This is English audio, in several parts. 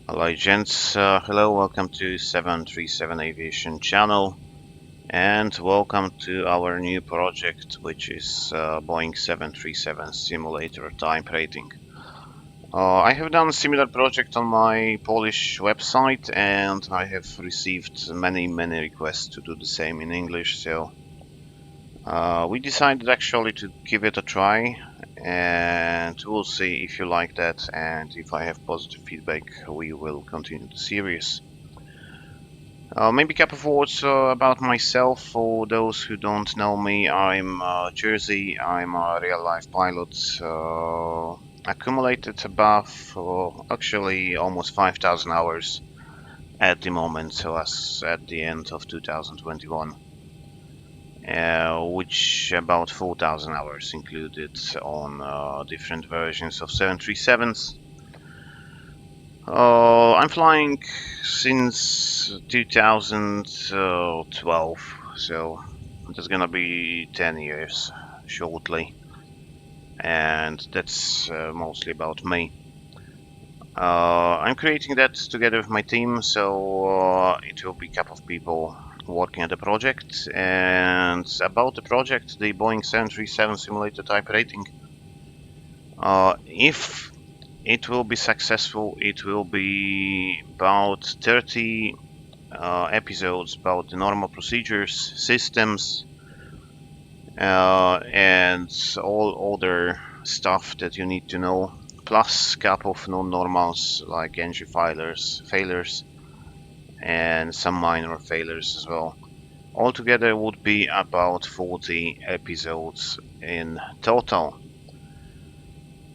Hello gents, hello, welcome to 737 Aviation channel and welcome to our new project, which is Boeing 737 simulator type rating. I have done a similar project on my Polish website and I have received many requests to do the same in English, so we decided actually to give it a try, and we'll see if you like that, and if I have positive feedback we will continue the series. Maybe a couple of words about myself. For those who don't know me, I'm Jersey. I'm a real-life pilot. Accumulated above, actually almost 5,000 hours at the moment, so as at the end of 2021. Which about 4,000 hours included on different versions of 737s. I'm flying since 2012, so that's gonna be 10 years shortly, and that's mostly about me. I'm creating that together with my team, so it will be a couple of people working at the project. And about the project, the Boeing 737 simulator type rating, if it will be successful, it will be about 30 episodes about the normal procedures, systems, and all other stuff that you need to know, plus a couple of non-normals like engine failures, and some minor failures as well. Altogether would be about 40 episodes in total.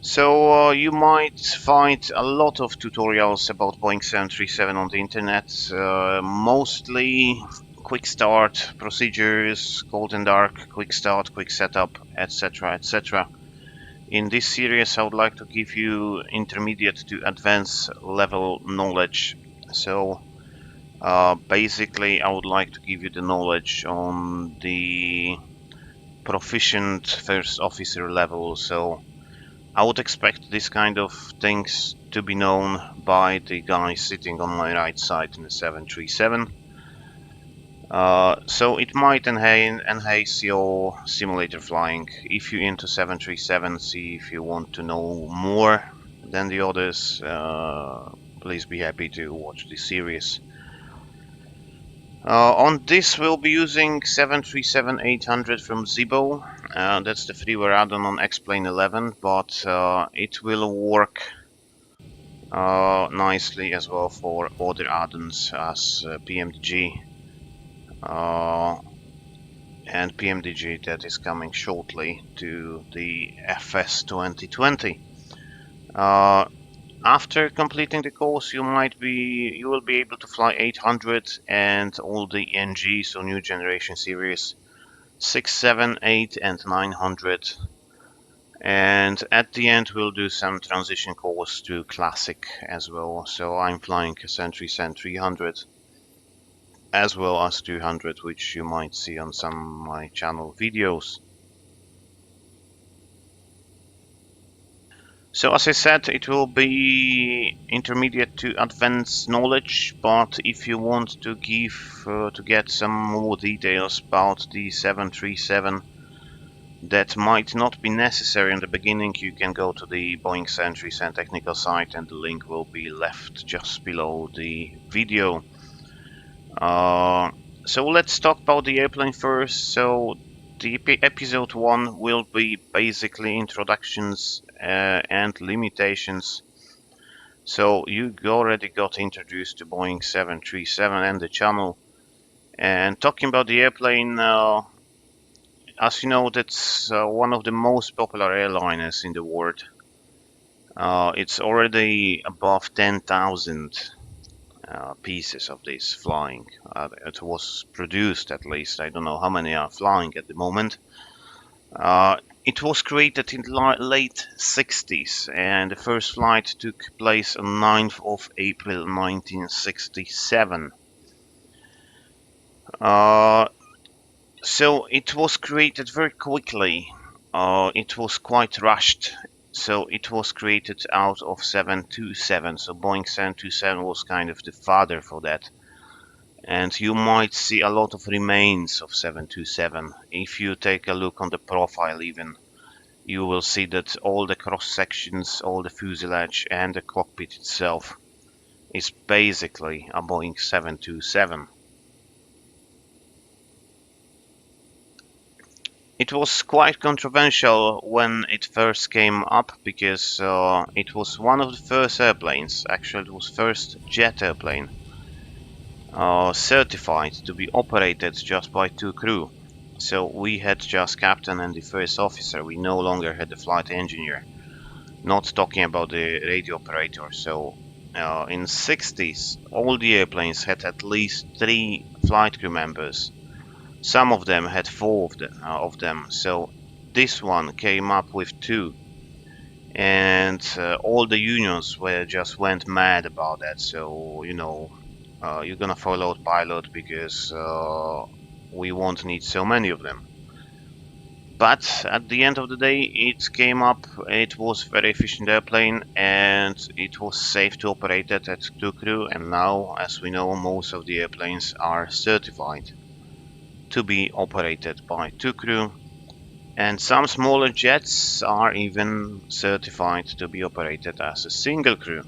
So you might find a lot of tutorials about Boeing 737 on the internet, mostly quick start procedures, cold and dark, quick start, quick setup, etc, etc. In this series I would like to give you intermediate to advanced level knowledge. So basically I would like to give you the knowledge on the proficient first officer level. So I would expect this kind of things to be known by the guy sitting on my right side in the 737. So it might enhance your simulator flying. If you're into 737, see if you want to know more than the others, please be happy to watch this series. On this we'll be using 737-800 from Zibo. That's the freeware add-on on X-Plane 11, but it will work nicely as well for other add-ons as PMDG and PMDG that is coming shortly to the FS 2020. After completing the course, you will be able to fly 800 and all the NG, so new generation series 6, 7, 8, and 900. And at the end, we'll do some transition course to classic as well. So I'm flying a Sentry 300 as well as 200, which you might see on some of my channel videos. So as I said, it will be intermediate to advanced knowledge, but if you want to get some more details about the 737 that might not be necessary in the beginning, you can go to the Boeing 737 technical site, and the link will be left just below the video. So let's talk about the airplane first. So the episode 1 will be basically introductions and limitations. So you already got introduced to Boeing 737 and the channel. And talking about the airplane, as you know, that's one of the most popular airliners in the world. It's already above 10,000 pieces of this flying. It was produced, at least. I don't know how many are flying at the moment. It was created in late 60s, and the first flight took place on 9th of April 1967. So it was created very quickly. It was quite rushed, So it was created out of 727. So Boeing 727 was kind of the father for that. And you might see a lot of remains of 727. If you take a look on the profile even, you will see that all the cross sections, all the fuselage and the cockpit itself is basically a Boeing 727. It was quite controversial when it first came up because it was one of the first airplanes, actually it was first jet airplane certified to be operated just by two crew. So we had just captain and the first officer, we no longer had the flight engineer, not talking about the radio operator. So in 60s all the airplanes had at least 3 flight crew members. Some of them had 4 of them, so this one came up with 2, and all the unions went mad about that. So you know, you're gonna follow pilot because we won't need so many of them. But at the end of the day, it came up. It was very efficient airplane, and it was safe to operate it at 2 crew. And now, as we know, most of the airplanes are certified to be operated by 2 crew, and some smaller jets are even certified to be operated as a single crew.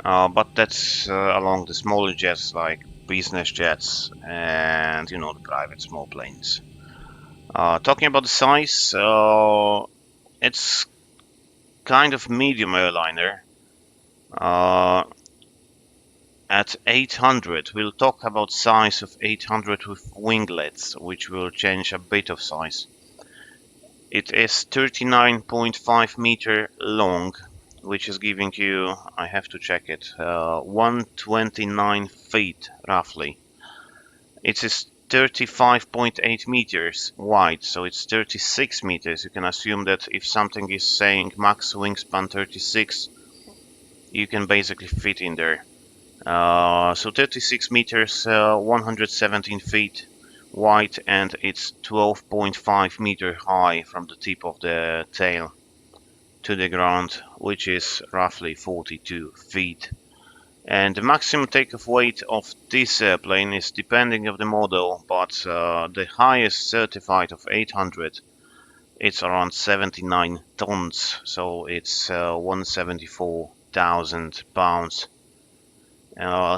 But that's along the smaller jets like business jets and you know the private small planes. Talking about the size, it's kind of medium airliner. Uh, At 800, we'll talk about size of 800 with winglets, which will change a bit of size. It is 39.5 meter long, which is giving you, I have to check it, 129 feet roughly. It is 35.8 meters wide, so it's 36 meters. You can assume that if something is saying max wingspan 36, you can basically fit in there. So 36 meters, 117 feet wide, and it's 12.5 meter high from the tip of the tail to the ground, which is roughly 42 feet. And the maximum takeoff weight of this airplane is depending on the model, but the highest certified of 800, it's around 79 tons, so it's 174,000 pounds.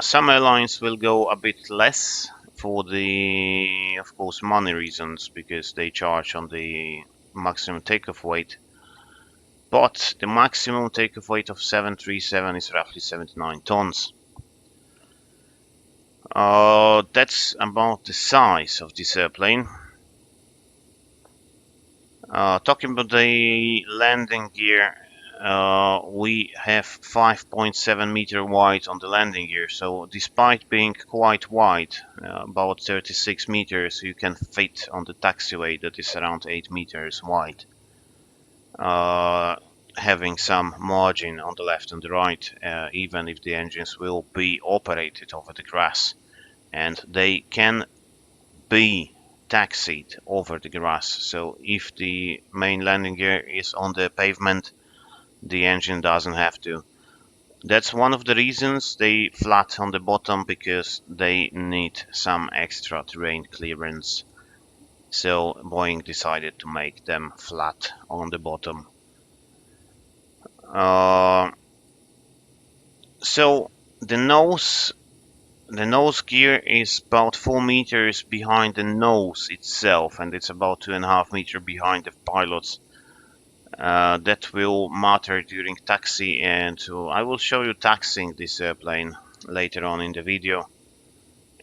Some airlines will go a bit less for the, of course, money reasons, because they charge on the maximum takeoff weight. But the maximum takeoff weight of 737 is roughly 79 tons. That's about the size of this airplane. Talking about the landing gear, we have 5.7 meter wide on the landing gear, so despite being quite wide, about 36 meters, you can fit on the taxiway that is around 8 meters wide, having some margin on the left and the right, even if the engines will be operated over the grass, and they can be taxied over the grass. So if the main landing gear is on the pavement, the engine doesn't have to. That's one of the reasons they flat on the bottom, because they need some extra terrain clearance. So Boeing decided to make them flat on the bottom. So the nose gear is about 4 meters behind the nose itself, and it's about 2.5 meters behind the pilots. That will matter during taxi, and I will show you taxiing this airplane later on in the video.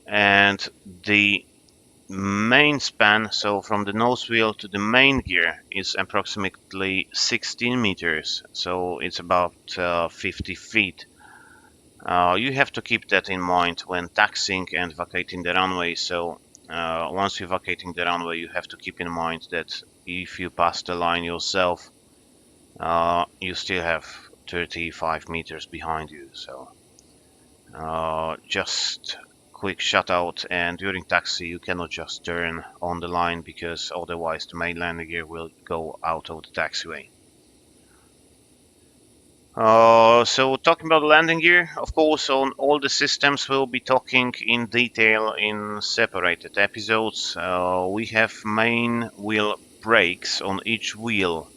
And the main span, so from the nose wheel to the main gear, is approximately 16 meters, so it's about 50 feet. You have to keep that in mind when taxiing and vacating the runway. So once you're vacating the runway, you have to keep in mind that if you pass the line yourself, you still have 35 meters behind you. So just quick shutout, and during taxi you cannot just turn on the line because otherwise the main landing gear will go out of the taxiway. So talking about landing gear, of course, on all the systems we'll be talking in detail in separated episodes. We have main wheel brakes on each wheel.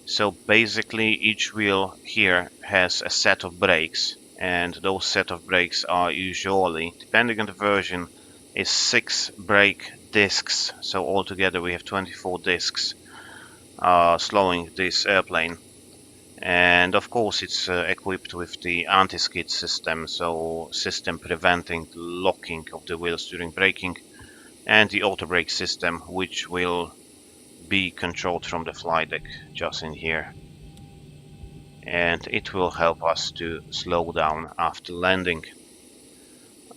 So basically each wheel here has a set of brakes, and those set of brakes are usually, depending on the version, is 6 brake discs. So altogether we have 24 discs slowing this airplane. And of course it's equipped with the anti-skid system, so system preventing the locking of the wheels during braking, and the auto brake system, which will be controlled from the flight deck just in here, and it will help us to slow down after landing.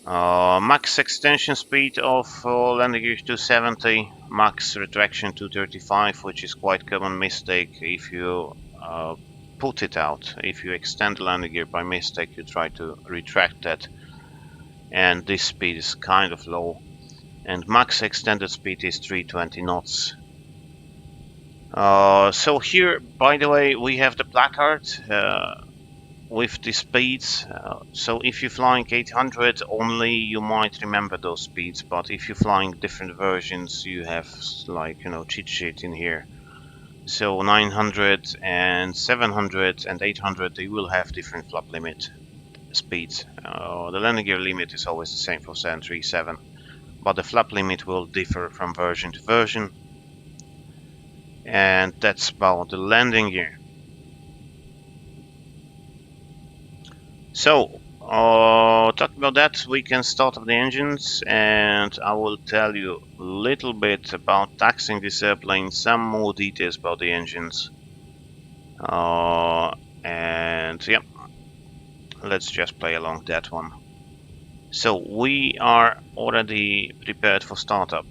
Max extension speed of landing gear 270, max retraction 235, which is quite common mistake if you put it out. If you extend the landing gear by mistake, you try to retract that, and this speed is kind of low, and max extended speed is 320 knots. So here, by the way, we have the placard with the speeds. So if you're flying 800 only, you might remember those speeds, but if you're flying different versions, you have, like, cheat sheet in here. So 900 and 700 and 800, they will have different flap limit speeds. The landing gear limit is always the same for 737, but the flap limit will differ from version to version. And that's about the landing gear. So, talking about that, we can start up the engines, and I will tell you a little bit about taxiing this airplane, some more details about the engines. And yeah, let's just play along that one. So we are already prepared for startup.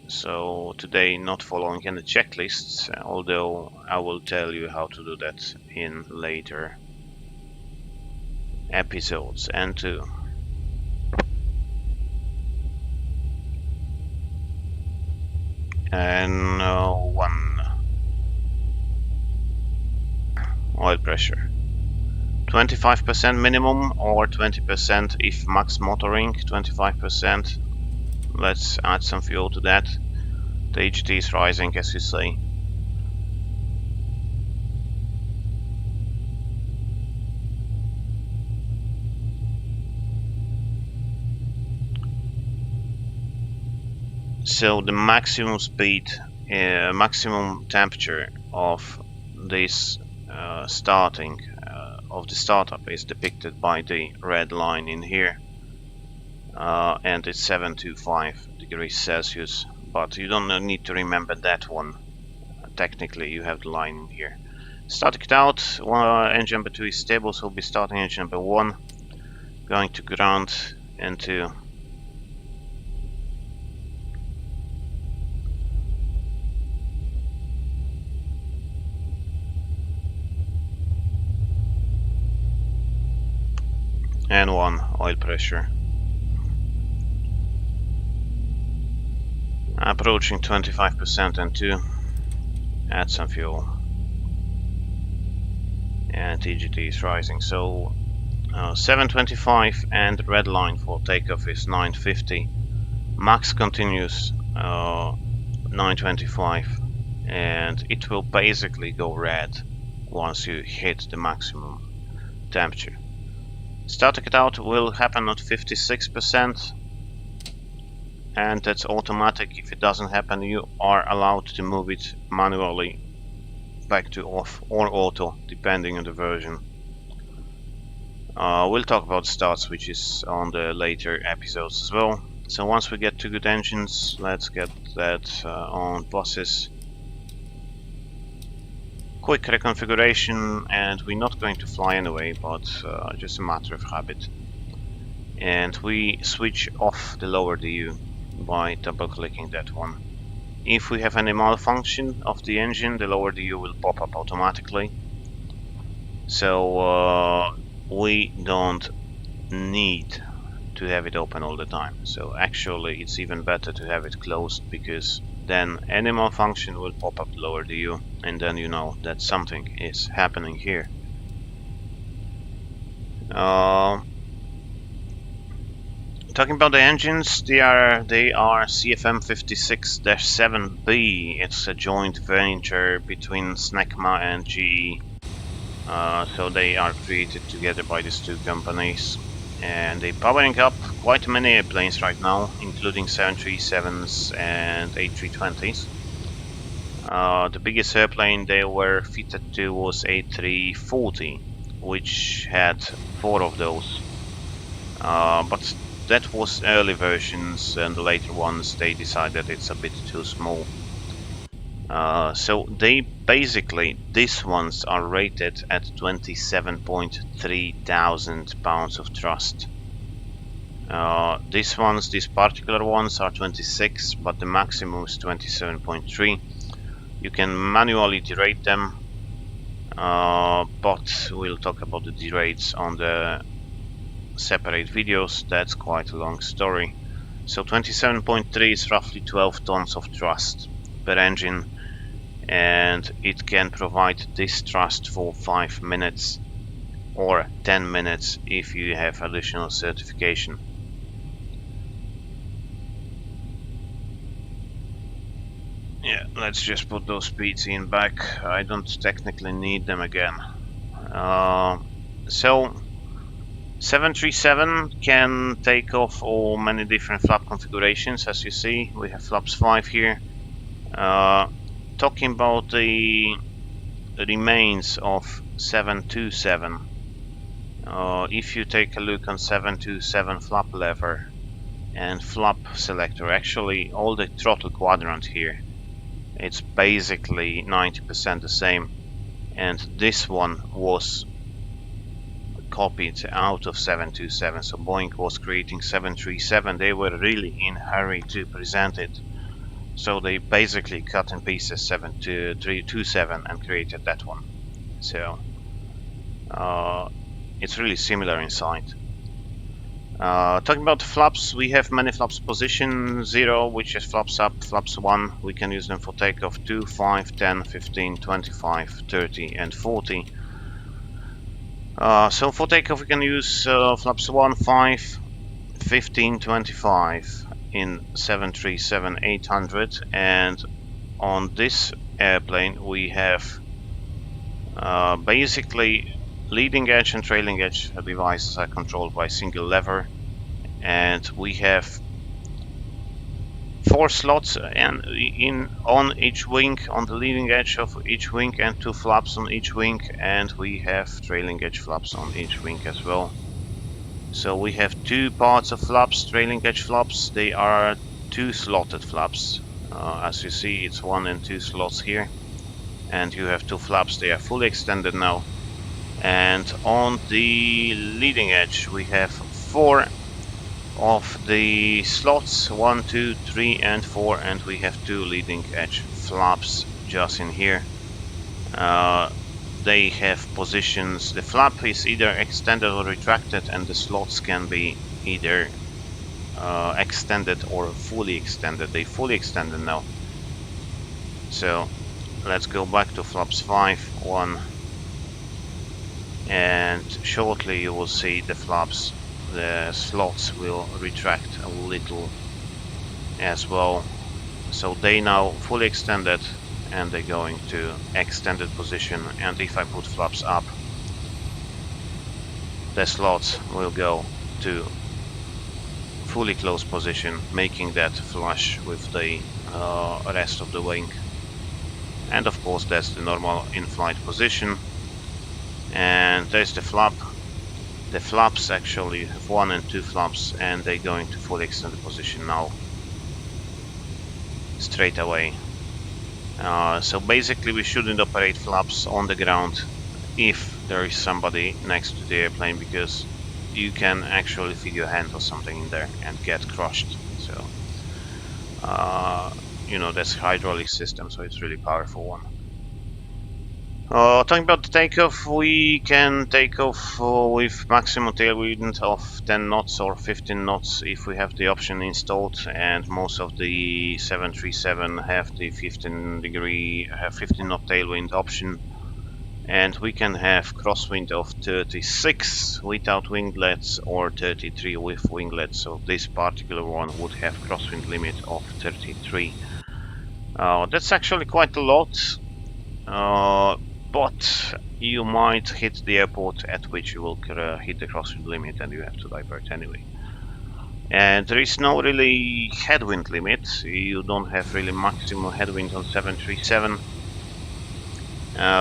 So today not following any checklists, although I will tell you how to do that in later episodes. And two. And one. Oil pressure. 25% minimum or 20% if max motoring. 25%. Let's add some fuel to that. The HT is rising, as you say. So the maximum speed, maximum temperature of this starting of the startup is depicted by the red line in here, and it's 725 degrees Celsius. But you don't need to remember that one. Technically, you have the line in here. Starting it out, engine number 2 is stable, so we'll be starting engine number 1, going to ground into and 1 oil pressure. Approaching 25% and 2. Add some fuel. And TGT is rising. So 725 and the red line for takeoff is 950. Max continues 925, and it will basically go red once you hit the maximum temperature. Starting it out will happen at 56%, and that's automatic. If it doesn't happen, you are allowed to move it manually back to off or auto, depending on the version. We'll talk about start switches on the later episodes as well. So once we get to good engines, let's get that on buses. Quick reconfiguration, and we're not going to fly anyway, but just a matter of habit. And we switch off the lower DU by double clicking that one. If we have any malfunction of the engine, the lower DU will pop up automatically. So we don't need to have it open all the time. So actually it's even better to have it closed, because then any malfunction will pop up lower to you, and then you know that something is happening here. Talking about the engines, they are CFM 56-7B. It's a joint venture between SNECMA and GE. So they are created together by these two companies, and they're powering up quite many airplanes right now, including 737s and A320s. The biggest airplane they were fitted to was A340, which had 4 of those. But that was early versions, and the later ones they decided it's a bit too small. So they basically, these ones are rated at 27.3 thousand pounds of thrust. These particular ones are 26, but the maximum is 27.3. You can manually derate them, but we'll talk about the derates on the separate videos. That's quite a long story. So 27.3 is roughly 12 tons of thrust per engine, and it can provide this thrust for 5 minutes or 10 minutes if you have additional certification. Yeah, let's just put those speeds in back. I don't technically need them again. So 737 can take off all many different flap configurations. As you see, we have flaps 5 here. Talking about the remains of 727, if you take a look on 727 flap lever and flap selector, actually all the throttle quadrant here, it's basically 90% the same, and this one was copied out of 727. So Boeing was creating 737. They were really in a hurry to present it, so they basically cut in pieces 727 and created that one. So it's really similar inside. Talking about flaps, we have many flaps. Position 0, which is flaps up, flaps 1, we can use them for takeoff 2, 5, 10, 15, 25, 30 and 40. So for takeoff we can use flaps 1, 5, 15, 25 in 737-800, and on this airplane we have basically leading edge and trailing edge devices are controlled by a single lever, and we have 4 slots and on each wing, on the leading edge of each wing, and 2 flaps on each wing, and we have trailing edge flaps on each wing as well. So we have 2 parts of flaps, trailing edge flaps. They are 2 slotted flaps. As you see, it's 1 and 2 slots here, and you have 2 flaps. They are fully extended now. And on the leading edge we have 4 of the slots, 1, 2, 3 and 4, and we have 2 leading edge flaps just in here. They have positions. The flap is either extended or retracted, and the slots can be either extended or fully extended. They fully extended now. So let's go back to flaps 5, 1, and shortly you will see the flaps, the slots will retract a little as well. So they now fully extended, and they're going to extended position, and if I put flaps up, the slots will go to fully closed position, making that flush with the rest of the wing. And of course that's the normal in-flight position. And there's the flap. The flaps actually have 1 and 2 flaps, and they're going to fully extended position now, straight away. So basically we shouldn't operate flaps on the ground if there is somebody next to the airplane, because you can actually feed your hand or something in there and get crushed. So you know, that's hydraulic system, so it's really powerful one. Talking about the takeoff, we can take off with maximum tailwind of 10 knots or 15 knots if we have the option installed, and most of the 737 have the 15 knot tailwind option. And we can have crosswind of 36 without winglets or 33 with winglets. So this particular one would have crosswind limit of 33. That's actually quite a lot. But you might hit the airport at which you will hit the crosswind limit and you have to divert anyway. And there is no really headwind limit. You don't have really maximum headwind on 737.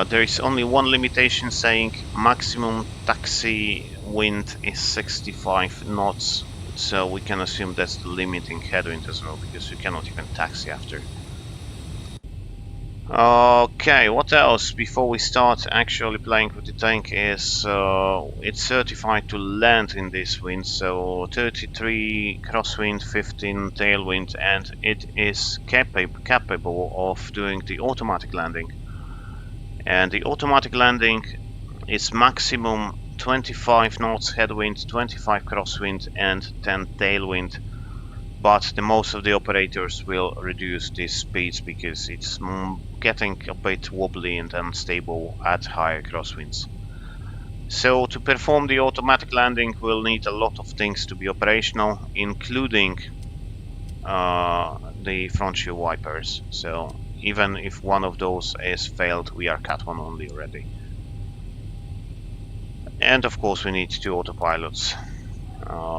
There is only one limitation saying maximum taxi wind is 65 knots. So we can assume that's the limiting headwind as well, because you cannot even taxi after. Okay, what else before we start actually playing with the tank is it's certified to land in this wind, so 33 crosswind, 15 tailwind, and it is capable of doing the automatic landing. And the automatic landing is maximum 25 knots headwind, 25 crosswind, and 10 tailwind. But the most of the operators will reduce these speeds because it's getting a bit wobbly and unstable at higher crosswinds. So to perform the automatic landing, we'll need a lot of things to be operational, including the front shield wipers. So even if one of those is failed, we are Cat 1 only already. And of course we need 2 autopilots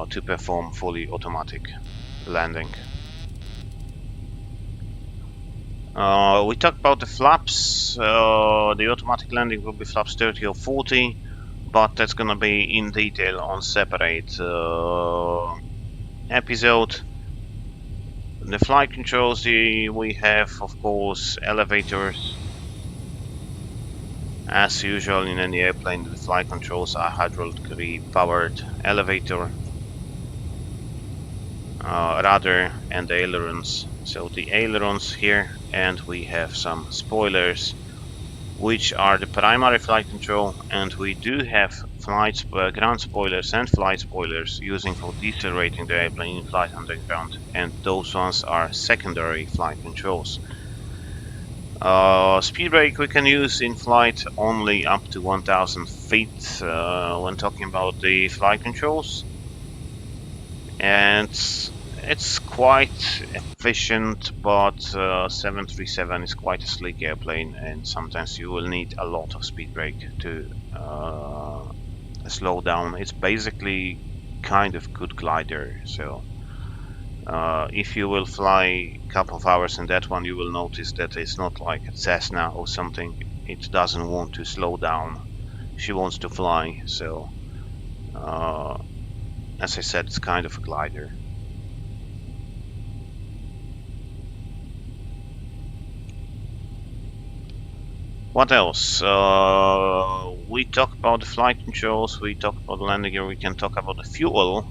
to perform fully automatic landing. We talked about the flaps. The automatic landing will be flaps 30 or 40, but that's gonna be in detail on separate episode. The flight controls, we have of course elevators. As usual in any airplane, the flight controls are hydraulically powered elevator, rudder, and the ailerons. So the ailerons here, and we have some spoilers, which are the primary flight control, and we do have ground spoilers and flight spoilers using for decelerating the airplane in flight underground, and those ones are secondary flight controls. Speed brake we can use in flight only up to 1000 feet when talking about the flight controls, and it's quite efficient, but 737 is quite a sleek airplane, and sometimes you will need a lot of speed brake to slow down. It's basically kind of good glider, so if you will fly a couple of hours in that one, you will notice that it's not like a Cessna or something. It doesn't want to slow down. She wants to fly, so as I said, it's kind of a glider. What else? We talk about the flight controls, we talk about the landing gear, we can talk about the fuel.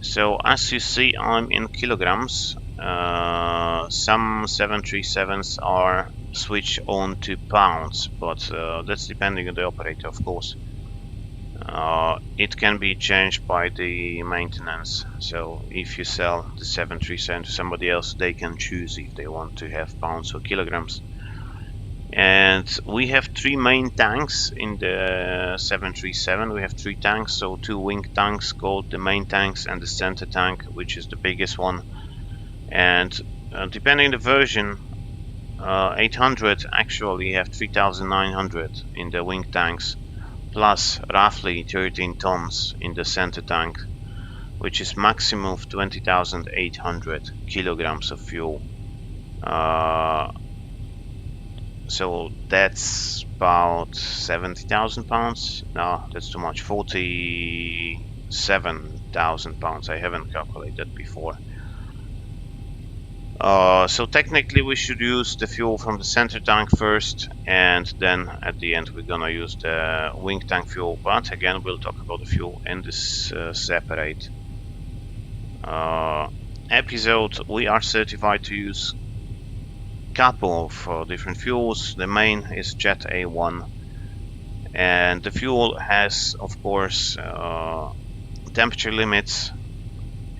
So as you see, I'm in kilograms. Some 737s are switched on to pounds, but that's depending on the operator, of course. It can be changed by the maintenance. So if you sell the 737 to somebody else, they can choose if they want to have pounds or kilograms. And we have 3 main tanks in the 737. We have 3 tanks, so 2 wing tanks called the main tanks, and the center tank, which is the biggest one. And depending on the version, 800 actually have 3900 in the wing tanks, plus roughly 13 tons in the center tank, which is maximum of 20,800 kilograms of fuel. So that's about 70,000 pounds. No, that's too much. 47,000 pounds. I haven't calculated before. So technically we should use the fuel from the center tank first, and then at the end we're gonna use the wing tank fuel. But again, we'll talk about the fuel in this separate episode. We are certified to use couple of different fuels. The main is Jet A1, and the fuel has, of course, temperature limits,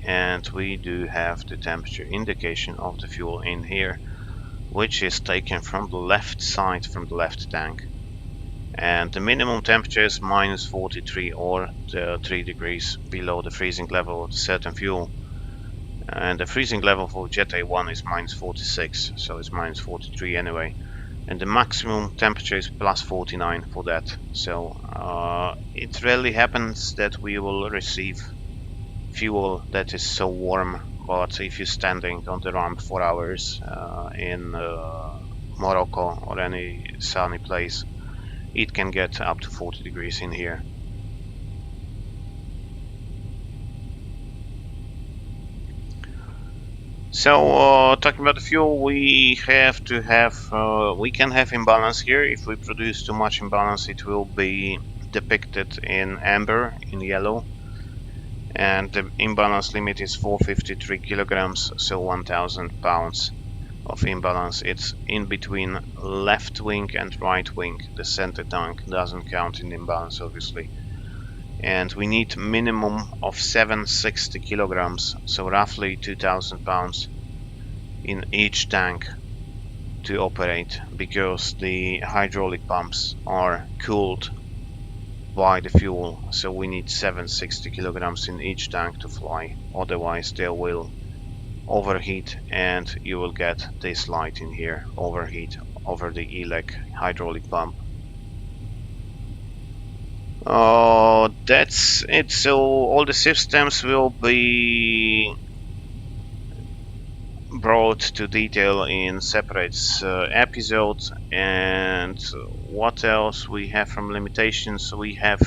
and we do have the temperature indication of the fuel in here, which is taken from the left side, from the left tank. And the minimum temperature is -43 or 3 degrees below the freezing level of the certain fuel. And the freezing level for Jet A1 is -46, so it's -43 anyway. And the maximum temperature is +49 for that. So it rarely happens that we will receive fuel that is so warm, but if you're standing on the ramp for hours in Morocco or any sunny place, it can get up to 40 degrees in here. So talking about the fuel, we have to have, we can have imbalance here. If we produce too much imbalance, it will be depicted in amber, in yellow. And the imbalance limit is 453 kilograms, so 1000 pounds of imbalance. It's in between left wing and right wing. The center tank doesn't count in the imbalance, obviously. And we need minimum of 760 kilograms, so roughly 2000 pounds in each tank to operate, because the hydraulic pumps are cooled by the fuel, so we need 760 kilograms in each tank to fly, otherwise they will overheat and you will get this light in here, overheat over the ELEC hydraulic pump. That's it. So all the systems will be brought to detail in separate episodes. And what else we have from limitations? We have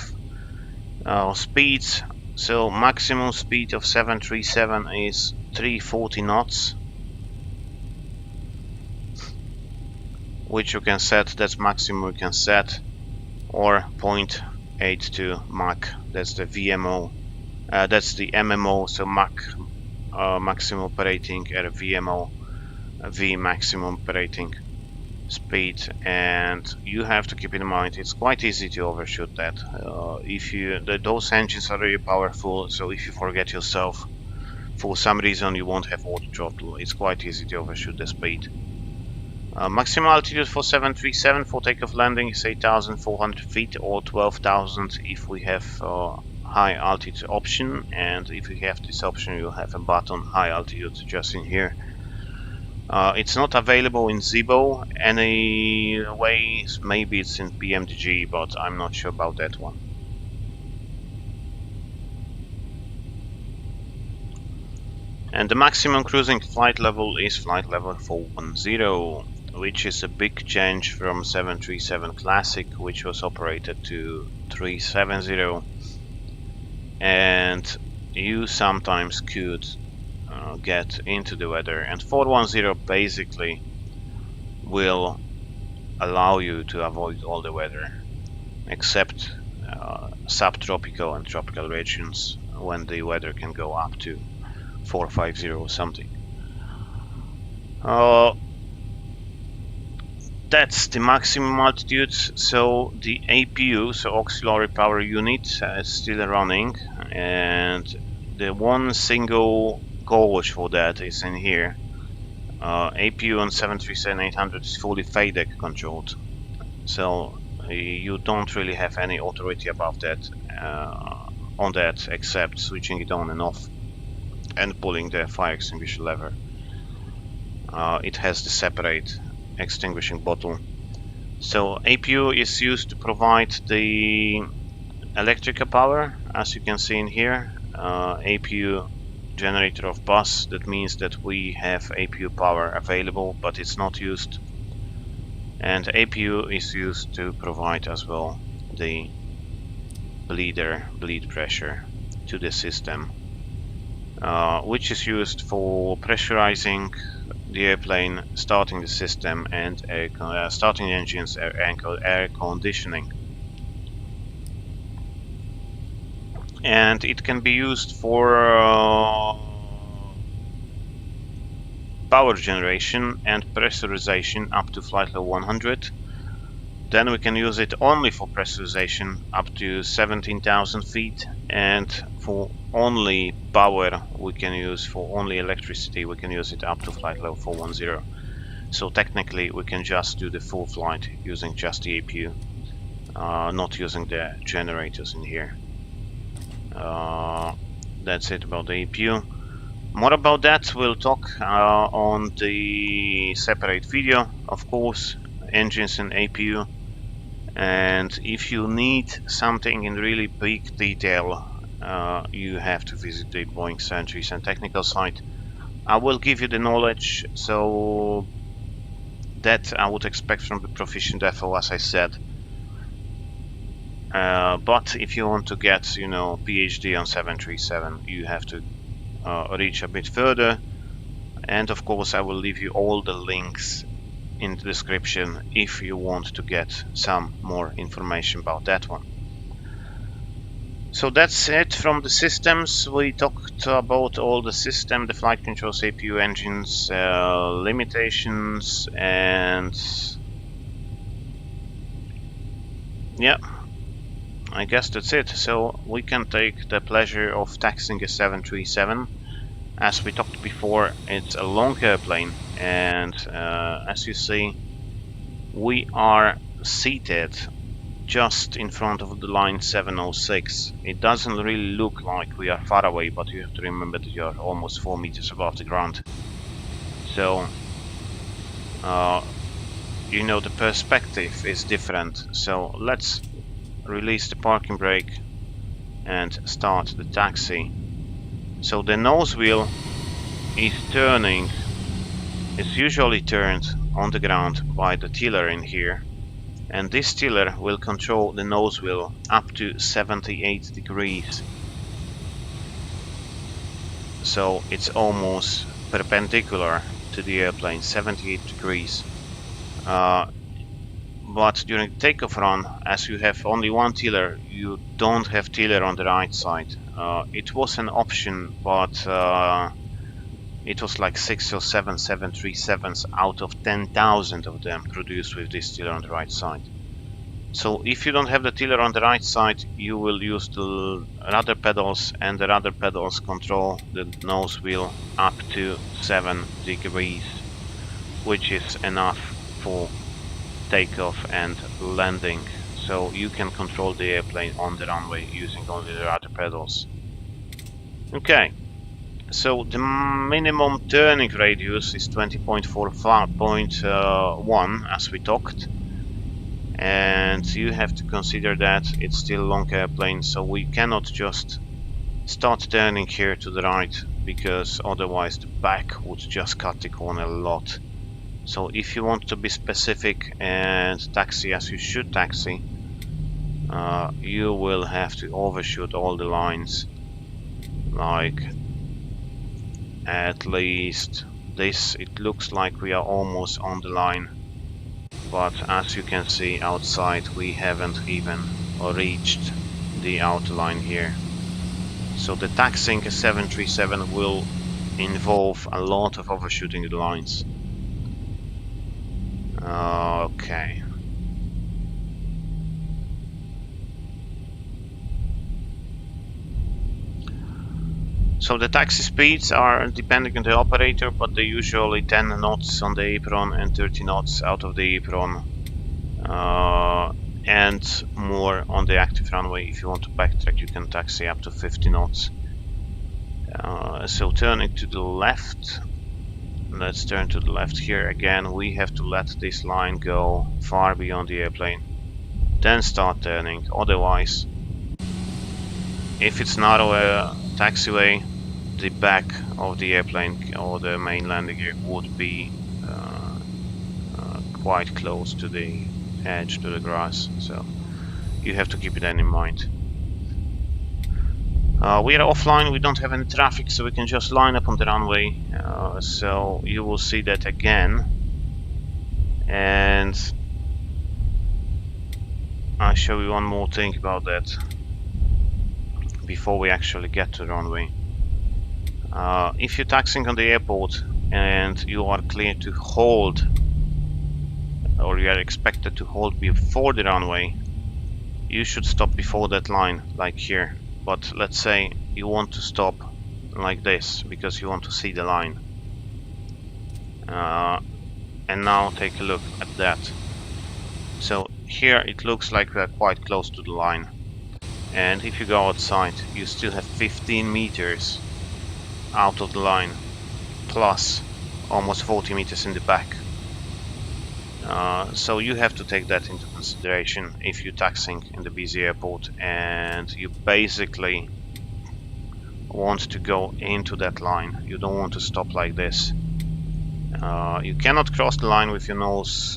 speeds. So maximum speed of 737 is 340 knots, which you can set. That's maximum you can set, or 0.82 Mach. That's the VMO. That's the MMO. So Mach maximum operating, at a VMO, V maximum operating speed. And you have to keep in mind it's quite easy to overshoot that. If you those engines are really powerful, so if you forget yourself for some reason, you won't have auto throttle. It's quite easy to overshoot the speed. Maximum altitude for 737 for takeoff landing is 8,400 feet or 12,000 if we have high altitude option, and if you have this option you'll have a button high altitude just in here. It's not available in Zibo anyway, maybe it's in PMDG, but I'm not sure about that one. And the maximum cruising flight level is flight level 410, which is a big change from 737 Classic, which was operated to 370. And you sometimes could get into the weather, and 410 basically will allow you to avoid all the weather except subtropical and tropical regions, when the weather can go up to 450 or something. That's the maximum altitude. So the APU, so auxiliary power unit, is still running, and the one single gauge for that is in here. APU on 737-800 is fully FADEC controlled, so you don't really have any authority above that on that, except switching it on and off and pulling the fire extinguisher lever. It has the separate extinguishing bottle. So APU is used to provide the electrical power, as you can see in here. APU generator of bus, that means that we have APU power available, but it's not used. And APU is used to provide as well the bleed pressure to the system, which is used for pressurizing the airplane, starting the system, and starting the engines, air conditioning. And it can be used for power generation and pressurization up to flight level 100. Then we can use it only for pressurization up to 17,000 feet, and for only power we can use, for only electricity we can use it up to flight level 410. So technically we can just do the full flight using just the APU, not using the generators in here. That's it about the APU. More about that we'll talk on the separate video, of course, engines and APU. And if you need something in really big detail, you have to visit the Boeing 737 technical site. I will give you the knowledge, so that I would expect from the proficient FO, as I said. But if you want to get, you know, PhD on 737, you have to reach a bit further. And of course, I will leave you all the links in the description if you want to get some more information about that one. So that's it from the systems. We talked about all the system, the flight controls, APU, engines, limitations, and yeah, I guess that's it. So we can take the pleasure of taxiing a 737. As we talked before, it's a long airplane, and as you see, we are seated just in front of the line 706. It doesn't really look like we are far away, but you have to remember that you are almost 4 meters above the ground. So, you know, the perspective is different. So let's release the parking brake and start the taxi. So the nose wheel is turning. It's usually turned on the ground by the tiller in here, and this tiller will control the nose wheel up to 78 degrees. So it's almost perpendicular to the airplane, 78 degrees. But during the takeoff run, as you have only one tiller, you don't have tiller on the right side. It was an option, but it was like 6 or 7 737s out of 10,000 of them produced with this tiller on the right side. So if you don't have the tiller on the right side, you will use the rudder pedals, and the rudder pedals control the nose wheel up to 7 degrees, which is enough for takeoff and landing. So you can control the airplane on the runway using only the rudder pedals. Okay. So the minimum turning radius is 20.1 as we talked, and you have to consider that it's still a long airplane, so we cannot just start turning here to the right, because otherwise the back would just cut the corner a lot. So if you want to be specific and taxi as you should taxi, you will have to overshoot all the lines, like at least this. It looks like we are almost on the line, but as you can see outside, we haven't even reached the outer line here. So the taxiing a 737 will involve a lot of overshooting the lines. Okay. So the taxi speeds are depending on the operator, but they're usually 10 knots on the apron and 30 knots out of the apron, and more on the active runway. If you want to backtrack, you can taxi up to 50 knots. So turning to the left, let's turn to the left here again. We have to let this line go far beyond the airplane, then start turning. Otherwise, if it's narrow taxiway, the back of the airplane or the main landing gear would be quite close to the edge, to the grass, so you have to keep it in mind. We are offline, we don't have any traffic, so we can just line up on the runway, so you will see that again. And I'll show you one more thing about that before we actually get to the runway. If you're taxiing on the airport, and you are clear to hold, or you are expected to hold before the runway, you should stop before that line, like here. But let's say you want to stop like this because you want to see the line. And now take a look at that. So here it looks like we're quite close to the line. And if you go outside, you still have 15 meters out of the line, plus almost 40 meters in the back. So you have to take that into consideration if you're taxiing in the busy airport and you basically want to go into that line. You don't want to stop like this. You cannot cross the line with your nose,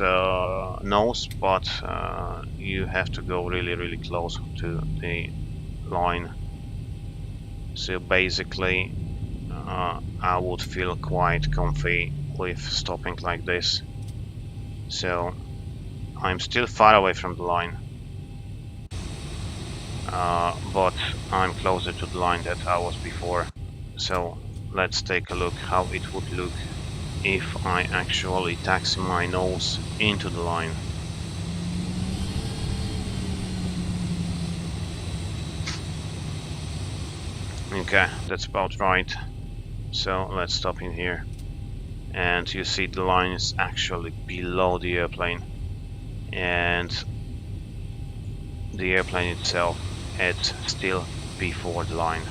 but you have to go really close to the line. So basically, I would feel quite comfy with stopping like this. So I'm still far away from the line, but I'm closer to the line that I was before. So let's take a look how it would look if I actually taxi my nose into the line. Okay, that's about right. So let's stop in here. And you see the line is actually below the airplane. And the airplane itself is still before the line.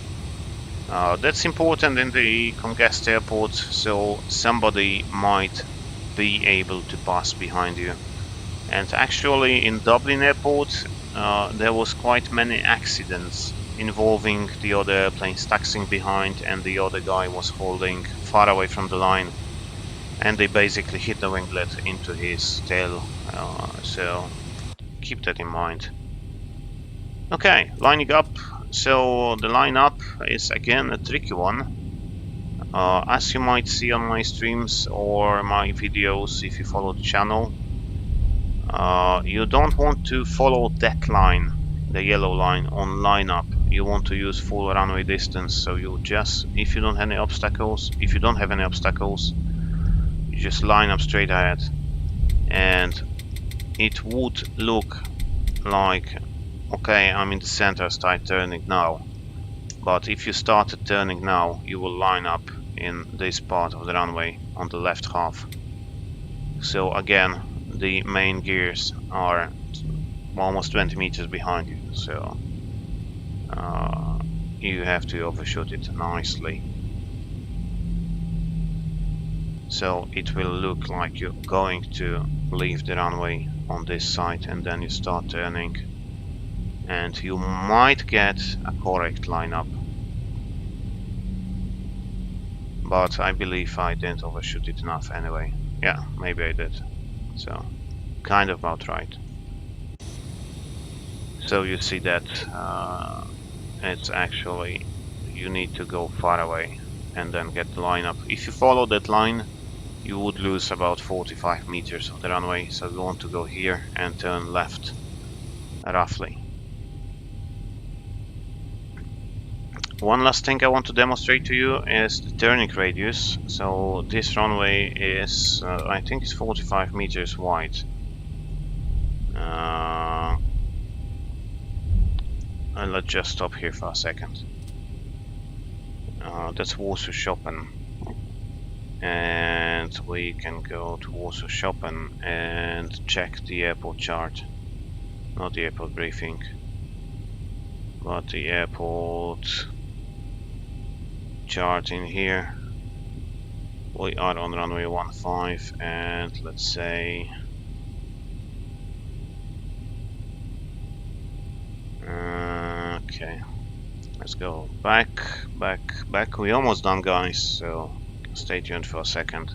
That's important in the congested airport, so somebody might be able to pass behind you. And actually in Dublin airport there was quite many accidents involving the other airplanes taxiing behind and the other guy was holding far away from the line, and they basically hit the winglet into his tail, so keep that in mind. Okay, lining up. So the lineup is again a tricky one. As you might see on my streams or my videos if you follow the channel, you don't want to follow that line, the yellow line, on lineup. You want to use full runway distance, so you just, if you don't have any obstacles, you just line up straight ahead. And it would look like, okay, I'm in the center, start turning now. But if you started turning now, you will line up in this part of the runway on the left half. So again, the main gears are almost 20 meters behind you, so you have to overshoot it nicely. So it will look like you're going to leave the runway on this side and then you start turning. And you might get a correct lineup. But I believe I didn't overshoot it enough anyway. Yeah, maybe I did. So, kind of about right. So you see that it's actually, you need to go far away and then get the lineup. If you follow that line, you would lose about 45 meters of the runway. So you want to go here and turn left, roughly. One last thing I want to demonstrate to you is the turning radius. So this runway is, I think it's 45 meters wide. And let's just stop here for a second. That's Warsaw Shopping. And we can go to Warsaw Shopping and check the airport chart. Not the airport briefing, but the airport chart in here. We are on runway 15 and let's say okay, let's go back. We almost done, guys, so stay tuned for a second.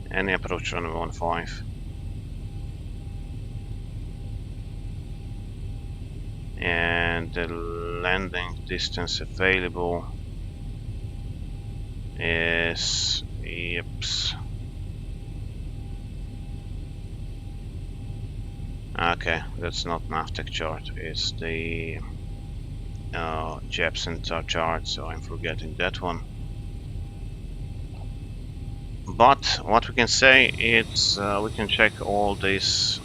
Any approach runway 15. And the landing distance available is, yips. Okay, that's not NAVTEC chart, it's the Jepsen chart, so I'm forgetting that one. But what we can say is we can check all these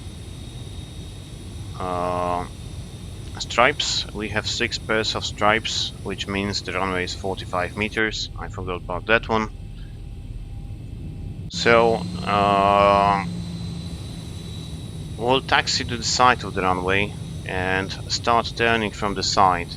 stripes. We have 6 pairs of stripes, which means the runway is 45 meters. I forgot about that one. So we'll taxi to the side of the runway and start turning from the side.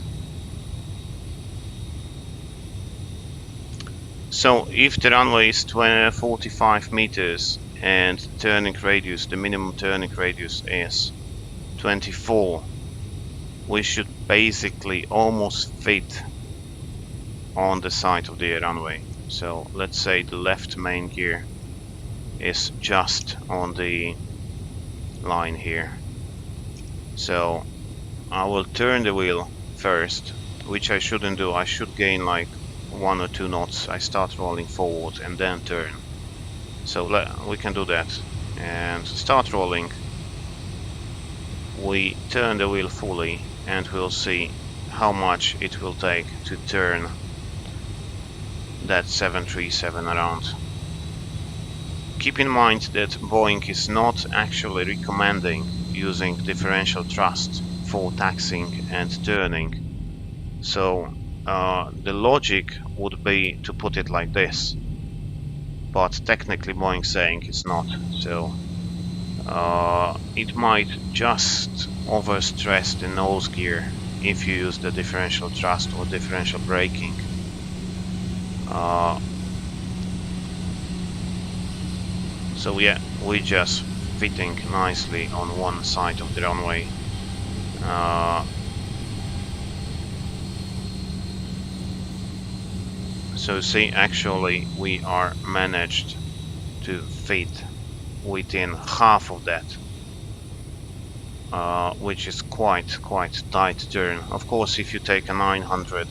So if the runway is 45 meters and turning radius, the minimum turning radius is 24, we should basically almost fit on the side of the runway. So let's say the left main gear is just on the line here. So I will turn the wheel first, which I shouldn't do. I should gain like 1 or 2 knots. I start rolling forward and then turn. So we can do that and start rolling. We turn the wheel fully and we'll see how much it will take to turn that 737 around. Keep in mind that Boeing is not actually recommending using differential thrust for taxiing and turning. So the logic would be to put it like this, but technically Boeing saying it's not. So it might just overstress the nose gear if you use the differential thrust or differential braking. So yeah, we're just fitting nicely on one side of the runway. So see, actually we are managed to fit within half of that, which is quite tight turn. Of course, if you take a 900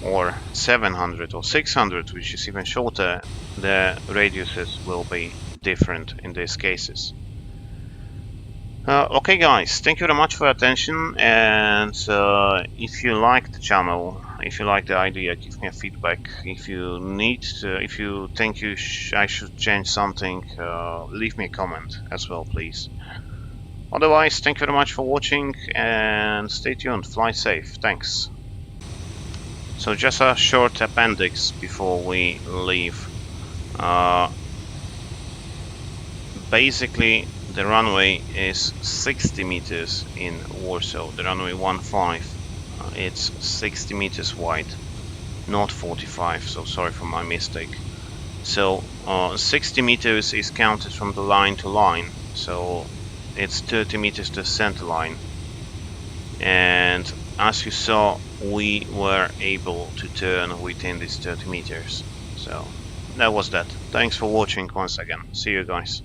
or 700 or 600, which is even shorter, the radiuses will be different in these cases. Okay guys, thank you very much for your attention, and if you like the channel, if you like the idea, give me a feedback. If you need to, if you think I should change something, leave me a comment as well, please. Otherwise, thank you very much for watching and stay tuned, fly safe, thanks. So just a short appendix before we leave. Basically, the runway is 60 meters in Warsaw, the runway 15. It's 60 meters wide, not 45, so sorry for my mistake. So 60 meters is counted from the line to line, so it's 30 meters to the center line. And as you saw, we were able to turn within these 30 meters. So that was that. Thanks for watching once again. See you guys.